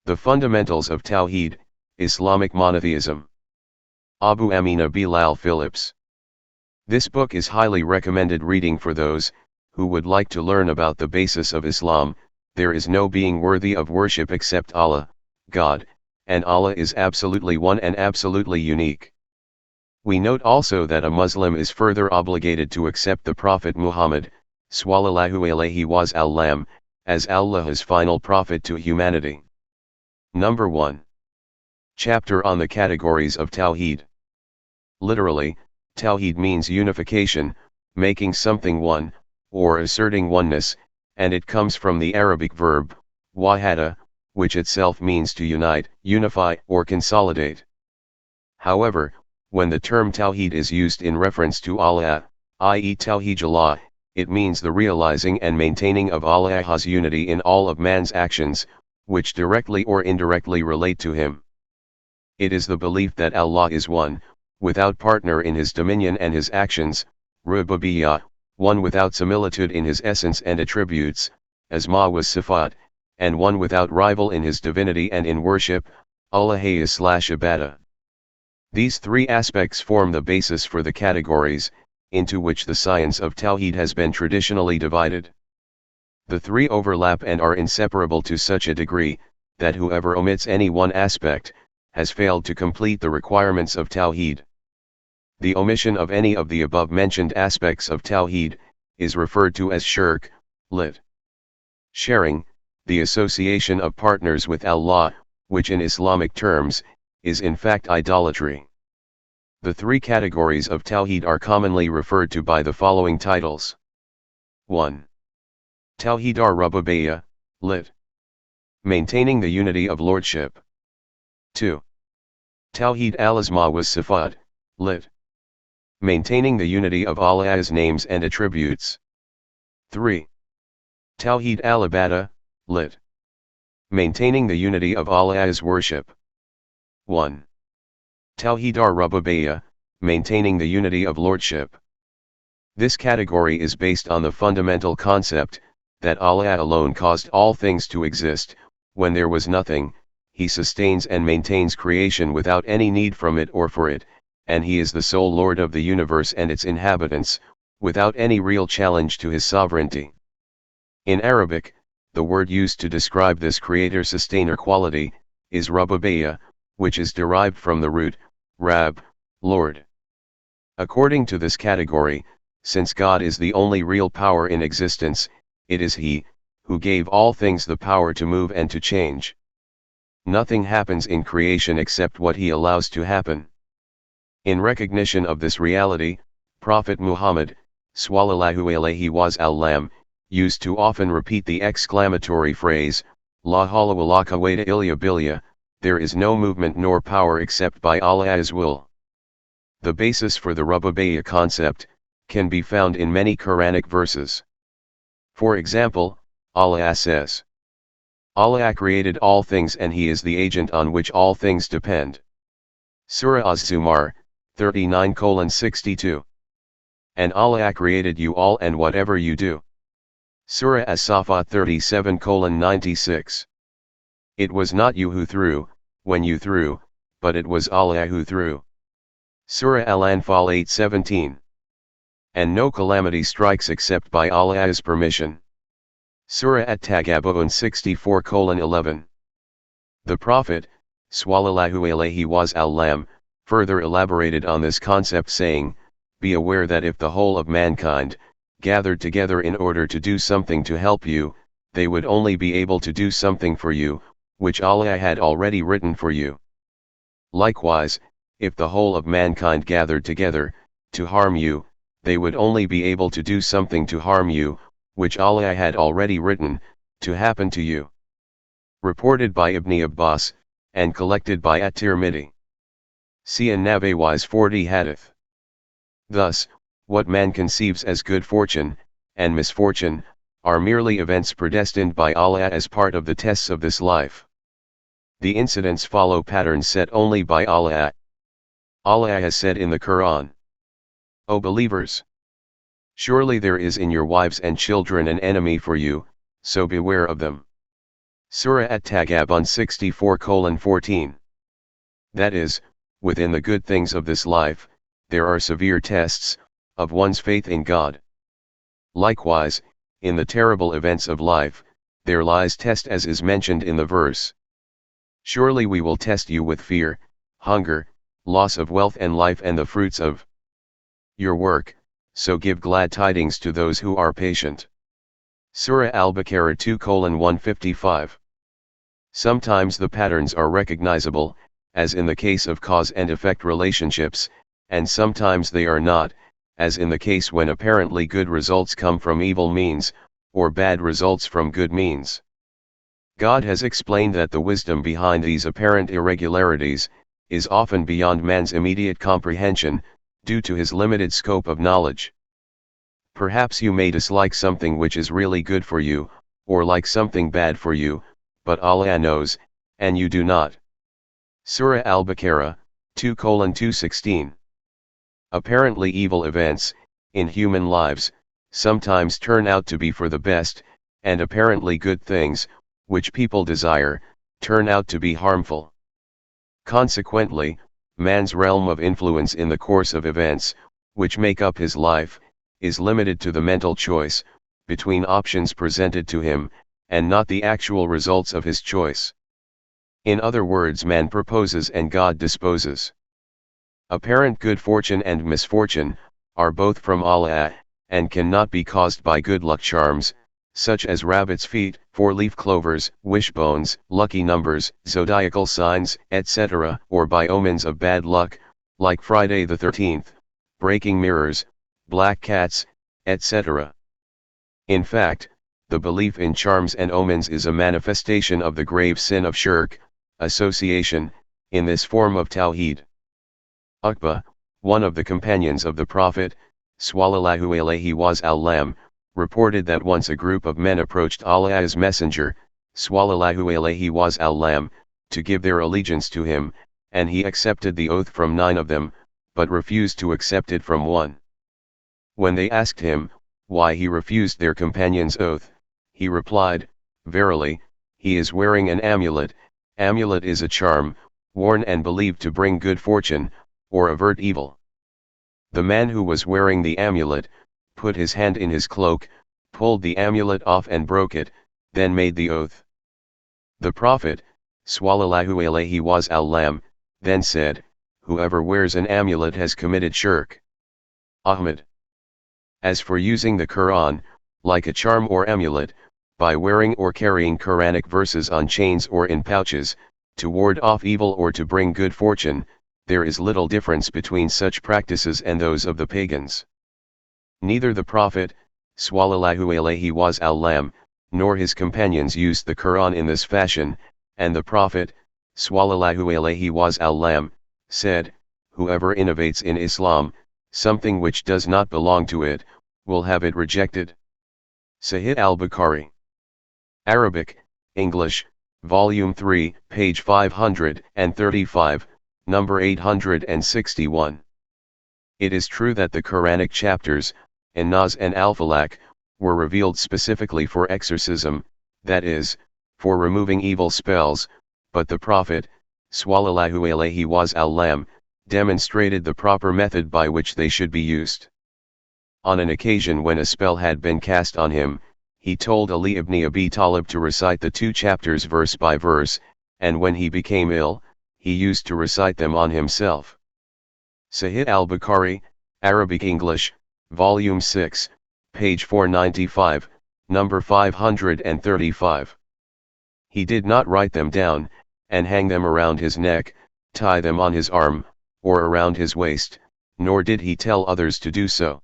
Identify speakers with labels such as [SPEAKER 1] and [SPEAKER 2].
[SPEAKER 1] The Fundamentals of Tawheed, Islamic Monotheism. Abu Ameenah Bilal Phillips. This book is highly recommended reading for those who would like to learn about the basis of Islam. There is no being worthy of worship except Allah, God, and Allah is absolutely one and absolutely unique. We note also that a Muslim is further obligated to accept the Prophet Muhammad, sallallahu alayhi wa sallam, as Allah's final prophet to humanity. Number 1. Chapter on the categories of Tawheed. Literally, Tawheed means unification, making something one, or asserting oneness, and it comes from the Arabic verb, wahada, which itself means to unite, unify, or consolidate. However, when the term Tawheed is used in reference to Allah, i.e. Tawheed Allah, it means the realizing and maintaining of Allah's unity in all of man's actions, which directly or indirectly relate to him. It is the belief that Allah is one, without partner in his dominion and his actions, ar-Ruboobeeyah, one without similitude in his essence and attributes, asma was sifat, and one without rival in his divinity and in worship, uluhiyyah/ibadah. These three aspects form the basis for the categories, into which the science of Tawheed has been traditionally divided. The three overlap and are inseparable to such a degree, that whoever omits any one aspect, has failed to complete the requirements of Tawheed. The omission of any of the above-mentioned aspects of Tawheed, is referred to as shirk, lit. Sharing, the association of partners with Allah, which in Islamic terms, is in fact idolatry. The three categories of Tawheed are commonly referred to by the following titles. 1. Tawheed ar-Ruboobeeyah, lit. Maintaining the unity of lordship. 2. Tawheed al-asma was sifat, lit. Maintaining the unity of Allah's names and attributes. 3. Tawheed al-ibadah, lit. Maintaining the unity of Allah's worship. 1. Tawheed ar-Ruboobeeyah, maintaining the unity of lordship. This category is based on the fundamental concept, that Allah alone caused all things to exist. When there was nothing, He sustains and maintains creation without any need from it or for it, and He is the sole Lord of the universe and its inhabitants, without any real challenge to His sovereignty. In Arabic, the word used to describe this creator-sustainer quality, is Ruboobeeyah, which is derived from the root, Rab, Lord. According to this category, since God is the only real power in existence, it is He, who gave all things the power to move and to change. Nothing happens in creation except what He allows to happen. In recognition of this reality, Prophet Muhammad, sallallahu alayhi wa sallam, used to often repeat the exclamatory phrase, La hawla wa la quwwata illa billah, there is no movement nor power except by Allah's will. The basis for the Ruboobeeyah concept, can be found in many Quranic verses. For example, Allah says, Allah created all things and He is the agent on which all things depend. Surah Az-Zumar, 39:62. And Allah created you all and whatever you do. Surah As-Safat 37:96. It was not you who threw, when you threw, but it was Allah who threw. Surah Al-Anfal 8:17. And no calamity strikes except by Allah's permission. Surah At-Tagabun 64:11. The Prophet, sallallahu alayhi wa sallam, further elaborated on this concept saying, be aware that if the whole of mankind, gathered together in order to do something to help you, they would only be able to do something for you, which Allah had already written for you. Likewise, if the whole of mankind gathered together, to harm you, they would only be able to do something to harm you, which Allah had already written, to happen to you. Reported by Ibn Abbas, and collected by At-Tirmidhi. See An-Nabawi's 40 Hadith. Thus, what man conceives as good fortune, and misfortune, are merely events predestined by Allah as part of the tests of this life. The incidents follow patterns set only by Allah. Allah has said in the Quran, O believers! Surely there is in your wives and children an enemy for you, so beware of them. Surah At-Taghabun 64:14. That is, within the good things of this life, there are severe tests of one's faith in God. Likewise, in the terrible events of life, there lies test as is mentioned in the verse. Surely we will test you with fear, hunger, loss of wealth and life and the fruits of your work, so give glad tidings to those who are patient. Surah Al-Baqarah 2:155. Sometimes the patterns are recognizable, as in the case of cause and effect relationships, and sometimes they are not, as in the case when apparently good results come from evil means, or bad results from good means. God has explained that the wisdom behind these apparent irregularities is often beyond man's immediate comprehension, due to his limited scope of knowledge. Perhaps you may dislike something which is really good for you, or like something bad for you, but Allah knows, and you do not. Surah Al-Baqarah 2:216. Apparently evil events, in human lives, sometimes turn out to be for the best, and apparently good things, which people desire, turn out to be harmful. Consequently, man's realm of influence in the course of events, which make up his life, is limited to the mental choice, between options presented to him, and not the actual results of his choice. In other words, man proposes and God disposes. Apparent good fortune and misfortune are both from Allah, and cannot be caused by good luck charms, such as rabbit's feet, four-leaf clovers, wishbones, lucky numbers, zodiacal signs, etc., or by omens of bad luck, like Friday the 13th, breaking mirrors, black cats, etc. In fact, the belief in charms and omens is a manifestation of the grave sin of shirk, association, in this form of Tawheed. Uqba, one of the companions of the Prophet, sallallahu alayhi wa sallam, reported that once a group of men approached Allah's Messenger, sallallahu alayhi wa sallam, to give their allegiance to him, and he accepted the oath from 9 of them, but refused to accept it from one. When they asked him why he refused their companion's oath, he replied, "Verily, he is wearing an amulet. Amulet is a charm, worn and believed to bring good fortune, or avert evil." The man who was wearing the amulet put his hand in his cloak, pulled the amulet off and broke it, then made the oath. The Prophet, sallallahu alayhi wa sallam, then said, "Whoever wears an amulet has committed shirk." Ahmad. As for using the Quran, like a charm or amulet, by wearing or carrying Quranic verses on chains or in pouches, to ward off evil or to bring good fortune, there is little difference between such practices and those of the pagans. Neither the Prophet, sallallahu alayhi wa sallam, nor his companions used the Quran in this fashion, and the Prophet, sallallahu alayhi wa sallam, said, "Whoever innovates in Islam, something which does not belong to it, will have it rejected." Sahih al-Bukhari. Arabic, English, Volume 3, page 535, number 861. It is true that the Quranic chapters, An-Nas and Al-Falaq, were revealed specifically for exorcism, that is, for removing evil spells, but the Prophet, sallallahu alayhi wa sallam, demonstrated the proper method by which they should be used. On an occasion when a spell had been cast on him, he told Ali ibn Abi Talib to recite the 2 chapters verse by verse, and when he became ill, he used to recite them on himself. Sahih al-Bukhari, Arabic English, Volume 6, page 495, number 535. He did not write them down, and hang them around his neck, tie them on his arm, or around his waist, nor did he tell others to do so.